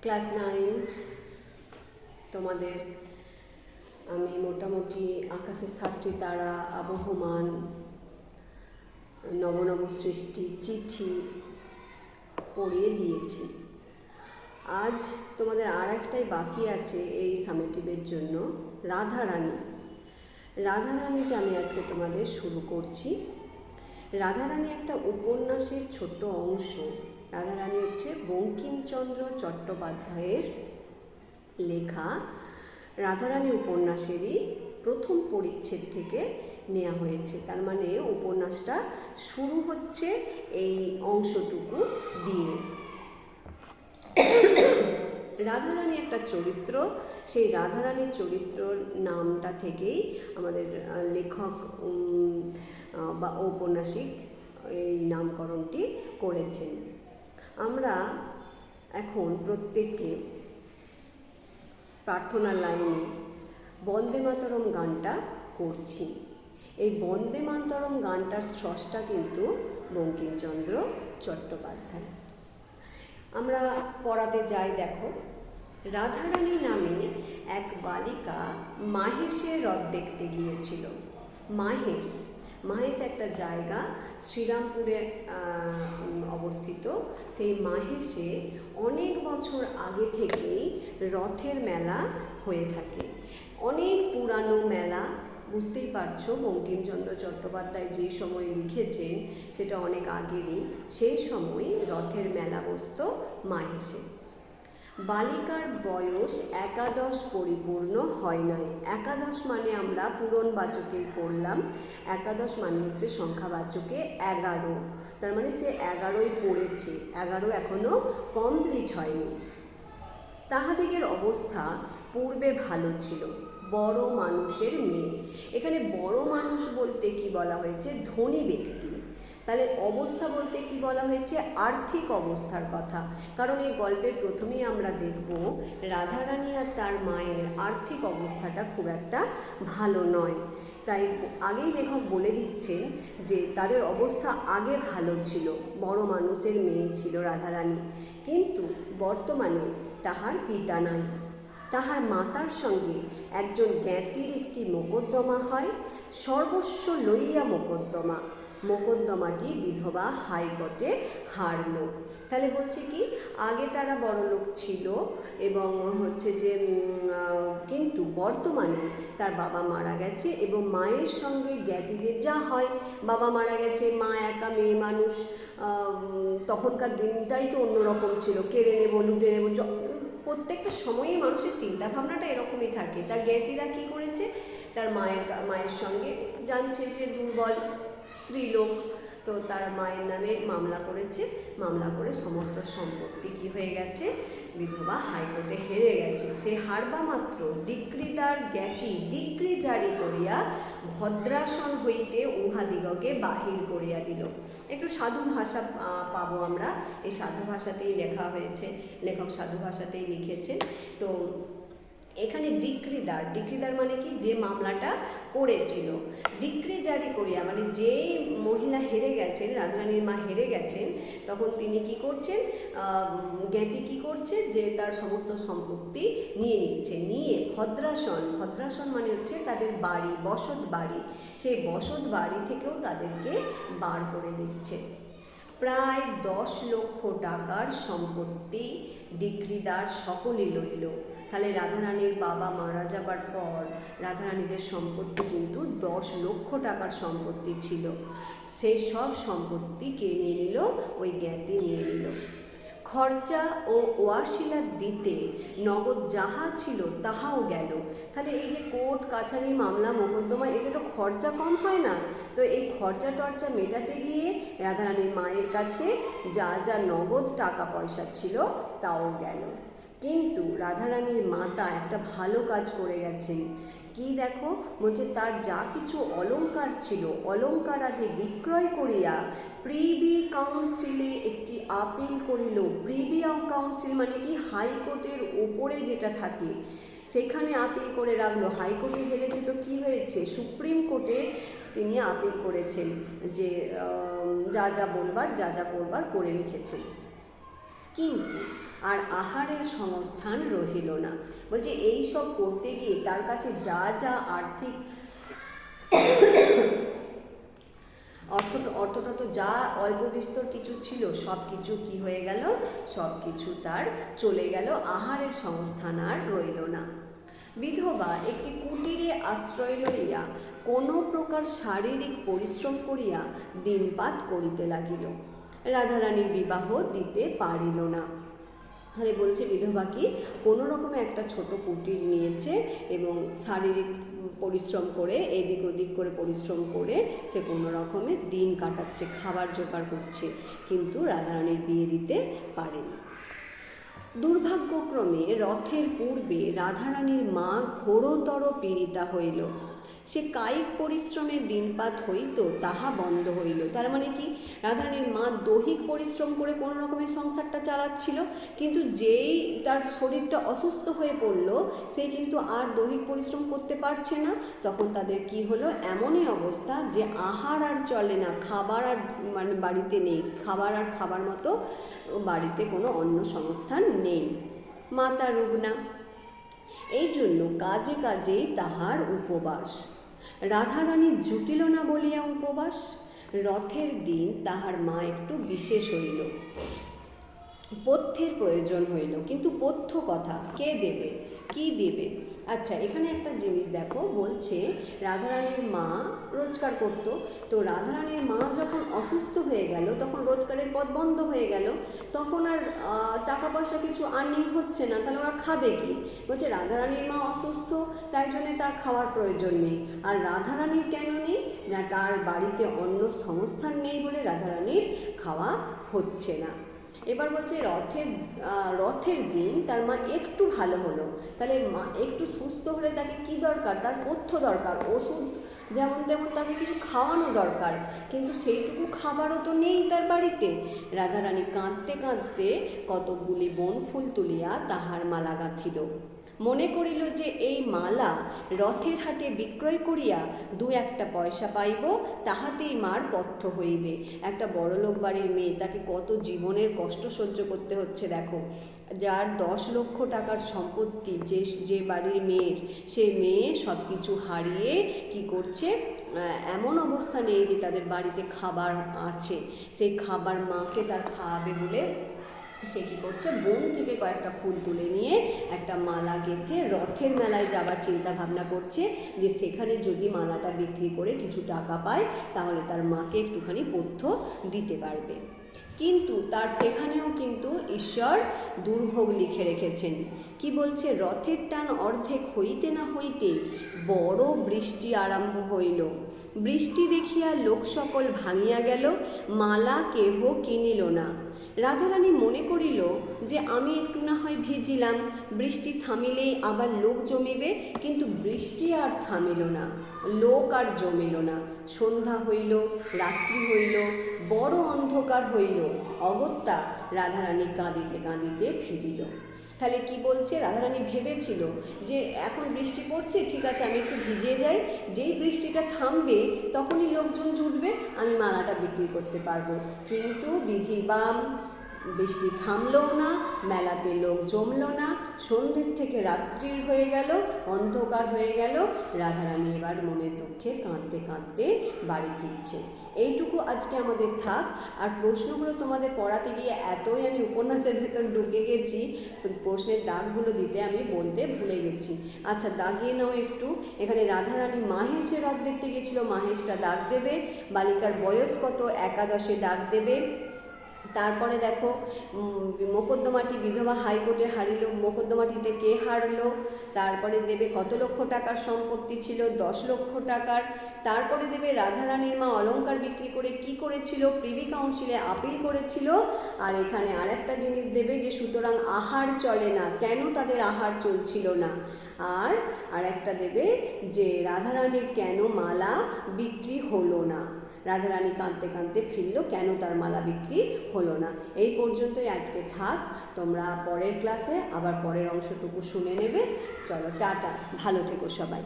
Class 9 তোমাদের আমি মোটামুটি আকাশে 7টি তারা, আবহমান, নব নব সৃষ্টি, চিঠি পড়িয়ে দিয়েছি। আজ তোমাদের আর একটাই বাকি আছে এই সামেটিভের জন্য, রাধারানী। রাধারানীটা আমি আজকে তোমাদের শুরু করছি। রাধারানী একটা উপন্যাসের ছোট্ট অংশ। রাধারানী হচ্ছে বঙ্কিমচন্দ্র চট্টোপাধ্যায়ের লেখা রাধারানী উপন্যাসেরই প্রথম পরিচ্ছেদ থেকে নেওয়া হয়েছে। তার মানে উপন্যাসটা শুরু হচ্ছে এই অংশটুকু দিয়ে। রাধারানী একটা চরিত্র, সেই রাধারানীর চরিত্রর নামটা থেকেই আমাদের লেখক বা ঔপন্যাসিক এই নামকরণটি করেছেন। আমরা এখন প্রত্যেককে প্রার্থনার লাইনে বন্দে মাতরম গানটা করছি। এই বন্দে মাতরম গানটার স্রষ্টা কিন্তু বঙ্কিমচন্দ্র চট্টোপাধ্যায়। আমরা পড়াতে যাই। দেখো, রাধারানী নামে এক বালিকা মাহেশের হ্রদ দেখতে গিয়েছিল। মাহেশ একটা জায়গা শ্রীরামপুরে অবস্থিত। সেই মাহেশে অনেক বছর আগে থেকেই রথের মেলা হয়ে থাকে। অনেক পুরানো মেলা, বুঝতেই পারছো বঙ্কিমচন্দ্র চট্টোপাধ্যায় যে সময় লিখেছেন সেটা অনেক আগেরই। সেই সময় রথের মেলা বসত মাহেশে। বালিকার বয়স 11 পরিপূর্ণ হয় নাই। 11 মানে আমরা পূরণবাচকেই পড়লাম। 11 মানে হচ্ছে সংখ্যাবাচকে 11। তার মানে সে 11ই পড়েছে, 11 এখনো কমপ্লিট হয়নি। তাহাদিগের অবস্থা পূর্বে ভালো ছিল, বড় মানুষের মেয়ে। এখানে বড় মানুষ বলতে কি বলা হয়েছে? ধনী ব্যক্তি। তাহলে অবস্থা বলতে কি বলা হয়েছে? আর্থিক অবস্থার কথা। কারণ এই গল্পের প্রথমেই আমরা দেখব রাধারানী আর তার মায়ের আর্থিক অবস্থাটা খুব একটা ভালো নয়। তাই আগেই লেখক বলে দিচ্ছেন যে তাদের অবস্থা আগে ভালো ছিল, বড় মানুষের মেয়ে ছিল রাধারানী। কিন্তু বর্তমানে তাহার পিতা নাই। তাহার মাতার সঙ্গে একজন জ্ঞাতির একটি মোকদ্দমা হয়। সর্বস্ব লইয়া মোকদ্দমাটি বিধবা হাইকোর্টে হারল। তাহলে বলছে কি, আগে তারা বড় লোক ছিল এবং হচ্ছে যে কিন্তু বর্তমানে তার বাবা মারা গেছে এবং মায়ের সঙ্গে জ্ঞাতিদের যা হয়, বাবা মারা গেছে, মা একা মেয়ে মানুষ, তখনকার দিনটাই তো অন্যরকম ছিল, কেড়ে নেবো লুটে নেবো, প্রত্যেকটা সময়েই মানুষের চিন্তাভাবনাটা এরকমই থাকে। তার জ্ঞাতিরা কী করেছে, তার মায়ের সঙ্গে জানছে যে দুর্বল স্ত্রীলোক, তো তার মায়ের নামে মামলা করেছে। মামলা করে সমস্ত সম্পত্তি কী হয়ে গেছে? বিধবা হাইকোর্টে হেরে গেছে। সে হারবা মাত্র ডিক্রিদার জ্ঞাতি ডিক্রি জারি করিয়া ভদ্রাসন হইতে উহাদিগকে বাহির করিয়া দিল। একটু সাধু ভাষা পাবো আমরা, এই সাধু ভাষাতেই লেখা হয়েছে, লেখক সাধু ভাষাতেই লিখেছে। তো এখানে ডিক্রিদার মানে কি? যে মামলাটা করেছিল। ডিক্রি জারি করিয়া মানে যেই মহিলা হেরে গেছেন, রাধারানীর মা হেরে গেছেন, তখন তিনি কি করছেন? জ্ঞাতি কি করছে? যে তার সমস্ত সম্পত্তি নিয়ে নিচ্ছে। নিয়ে ভদ্রাসন মানে হচ্ছে তাদের বাড়ি, বসত বাড়ি, সেই বসত বাড়ি থেকেও তাদেরকে বার করে দিচ্ছে। প্রায় 10 লক্ষ টাকার সম্পত্তি ডিক্রিদার সকলই লইল। তাহলে রাধারানীর বাবা মারা যাবার পর রাধারানীদের সম্পত্তি কিন্তু 10 লক্ষ টাকার সম্পত্তি ছিল। সেই সব সম্পত্তি কে নিয়ে নিল? ওই জ্ঞাতি নিয়ে নিল। খরচা ও ওয়াসিলাত দিতে নগদ যাহা ছিল তাহাও গেল। তাহলে এই যে কোর্ট কাছারি মামলা মোকদ্দমা, এতে তো খরচা কম হয় না? তো এই খরচা টর্চা মেটাতে গিয়ে রাধারানীর মায়ের কাছে যা যা নগদ টাকা পয়সা ছিল তাও গেল। কিন্তু রাধারানীর মাতা একটা ভালো কাজ করে গেছেন। কি দেখো, বলছে তার যা কিছু অলংকার ছিল অলংকারাদি বিক্রয় করিয়া প্রিভি কাউন্সিলে একটি আপিল করিল। প্রিভি কাউন্সিল মানে কি? হাইকোর্টের ওপরে যেটা থাকে সেখানে আপিল করে রাখলো। হাইকোর্টে হেরেছে তো কি হয়েছে? সুপ্রিম কোর্টে তিনি আপিল করেছেন যে যা যা বলবার যা যা করবার করে রেখেছেন। কিন্তু আর আহারের সংস্থান রহিল না। বলছে এই সব করতে গিয়ে তার কাছে যা যা আর্থিক অর্থটা তো যা অল্প বিস্তর কিছু ছিল সব কিছু কী হয়ে গেল, সব কিছু তার চলে গেল, আহারের সংস্থান আর রইল না। বিধবা একটি কুটিরে আশ্রয় লইয়া কোনো প্রকার শারীরিক পরিশ্রম করিয়া দিনপাত করিতে লাগিল। রাধারানীর বিবাহ দিতে পারিল না। তাহলে বলছে বিধবা কি কোনো রকমে একটা ছোট কুটির নিয়েছে এবং শারীরিক পরিশ্রম করে এদিক ওদিক করে পরিশ্রম করে সে কোনো রকমে দিন কাটাচ্ছে, খাবার জোগাড় করছে, কিন্তু রাধারানীর বিয়ে দিতে পারেনি। দুর্ভাগ্যক্রমে রথের পূর্বে রাধারানীর মা ঘোরতর পীড়িতা হইল। সে কায়িক পরিশ্রমে দিনপাত হইত তাহা বন্ধ হইল। তার মানে কি, রাধারানীর মা দৈহিক পরিশ্রম করে কোনো রকমের সংসারটা চালাচ্ছিল, কিন্তু যেই তার শরীরটা অসুস্থ হয়ে পড়ল সে কিন্তু আর দৈহিক পরিশ্রম করতে পারছে না। তখন তাদের কি হলো, এমনই অবস্থা যে আহার আর চলে না, খাবার আর মানে বাড়িতে নেই, খাবার মতো বাড়িতে কোনো অন্য সংস্থান নেই। মাতা রুগ্না, এই জন্য কাজে কাজেই তাহার উপবাস। রাধারানীর জুটিল না বলিয়া উপবাস। রথের দিন তাহার মা একটু বিশেষ হইল, পথ্যের প্রয়োজন হইল, কিন্তু পথ্য কথা কে দেবে, কি দেবে? আচ্ছা, এখানে একটা জিনিস দেখো, বলছে রাধারানীর মা রোজগার করতো, তো রাধারানীর মা যখন অসুস্থ হয়ে গেল তখন রোজগারের পথ বন্ধ হয়ে গেল, তখন আর টাকা পয়সা কিছু আর্নিং হচ্ছে না, তাহলে ওরা খাবে কি? বলছে রাধারানীর মা অসুস্থ, তাই জন্যে তার খাওয়ার প্রয়োজন নেই। আর রাধারানীর কেন নেই না, তার বাড়িতে অন্য সংস্থান নেই বলে রাধারানীর খাওয়া হচ্ছে না। এবার বলছে রথের দিন তার মা একটু ভালো হলো, তাহলে মা একটু সুস্থ হলে তাকে কি দরকার, তার পথ্য দরকার, ওষুধ যেমন তেমন তাকে কিছু খাওয়ানো দরকার, কিন্তু সেইটুকু খাবারও তো নেই তার বাড়িতে। রাধারানী কাঁদতে কাঁদতে কতকগুলি বনফুল তুলিয়া তাহার মালা গাঁথিল। মনে করিল যে এই মালা রথের হাটে বিক্রয় করিয়া দু একটা পয়সা পাইব, তাহাতেই মার পথ্য হইবে। একটা বড়লোক বাড়ির মেয়ে, তাকে কত জীবনের কষ্ট সহ্য করতে হচ্ছে দেখো। যার 10 লক্ষ টাকার সম্পত্তি, যে বাড়ির মেয়ের, সেই মেয়ে সব কিছু হারিয়ে কি করছে, এমন অবস্থা নেই যে তাদের বাড়িতে খাবার আছে, সেই খাবার মাকে তার খাওয়াবে বলে সে কী করছে, বন থেকে কয়েকটা ফুল তুলে নিয়ে একটা মালা গেঁথে রথের মেলায় যাবার চিন্তা ভাবনা করছে, যে সেখানে যদি মালাটা বিক্রি করে কিছু টাকা পায় তাহলে তার মাকে একটুখানি পথ্য দিতে পারবে। কিন্তু তার সেখানেও কিন্তু ঈশ্বর দুর্ভোগ লিখে রেখেছেন। কি বলছে, রথের টান অর্ধেক হইতে না হইতে বড় বৃষ্টি আরম্ভ হইল। বৃষ্টি দেখিয়া লোক সকল ভাঙিয়া গেল, মালা কেহ কিনিল না। রাধারানী মনে করিল যে আমি একটু না হয় ভিজিলাম, বৃষ্টি থামিলেই আবার লোক জমিবে, কিন্তু বৃষ্টি আর থামিল না, লোক আর জমিল না। সন্ধ্যা হইল, রাত্রি হইল, বড় অন্ধকার হইল, অগত্যা রাধারানী কাঁদিতে কাঁদিতে ফিরিল। তাহলে কি বলছে, রাধারানী ভেবেছিল যে এখন বৃষ্টি পড়ছে, ঠিক আছে আমি একটু ভিজে যাই, যেই বৃষ্টিটা থামবে তখনই লোকজন জুটবে, আমি মালাটা বিক্রি করতে পারবো। কিন্তু বিধিবাম, বৃষ্টি থামলও না, মেলাতে লোক জমলো না, সন্ধ্যের থেকে রাত্রির হয়ে গেল, অন্ধকার হয়ে গেল। রাধারানী এবার মনের দুঃখে কাঁদতে কাঁদতে বাড়ি ফিরছে। এইটুকু আজকে আমাদের থাক। আর প্রশ্নগুলো তোমাদের পড়াতে গিয়ে এতই আমি উপন্যাসের ভেতর ঢুকে গেছি, প্রশ্নের দাগগুলো দিতে আমি বলতে ভুলে গেছি। আচ্ছা, দাগিয়ে নাও একটু। এখানে রাধারানী মাহেশের রথ দেখতে গেছিলো, মাহেশটা দাগ দেবে। বালিকার বয়স কত, একাদশে দাগ দেবে। তারপরে দেখো মোকদ্দমাটি, বিধবা হাইকোর্টে হারিল, মোকদ্দমাটিতে কে হারলো। তারপরে দেবে কত লক্ষ টাকার সম্পত্তি ছিল, 10 লক্ষ টাকার। তারপরে দেবে রাধারানীর মা অলংকার বিক্রি করে কি করেছিল, প্রিভি কাউন্সিলে আপিল করেছিল। আর এখানে আরেকটা জিনিস দেবে যে সুতরাং আহার চলে না, কেন তাদের আহার চলছিল না। আর একটা দেবে যে রাধারানীর কেন মালা বিক্রি হলো না, রাধারানী কাঁদতে কাঁদতে ফিরল, কেন তার মালা বিক্রি হলো না। এই পর্যন্তই আজকে থাক, তোমরা পরের ক্লাসে আবার পরের অংশটুকু শুনে নেবে। চলো টাটা, ভালো থেকো সবাই।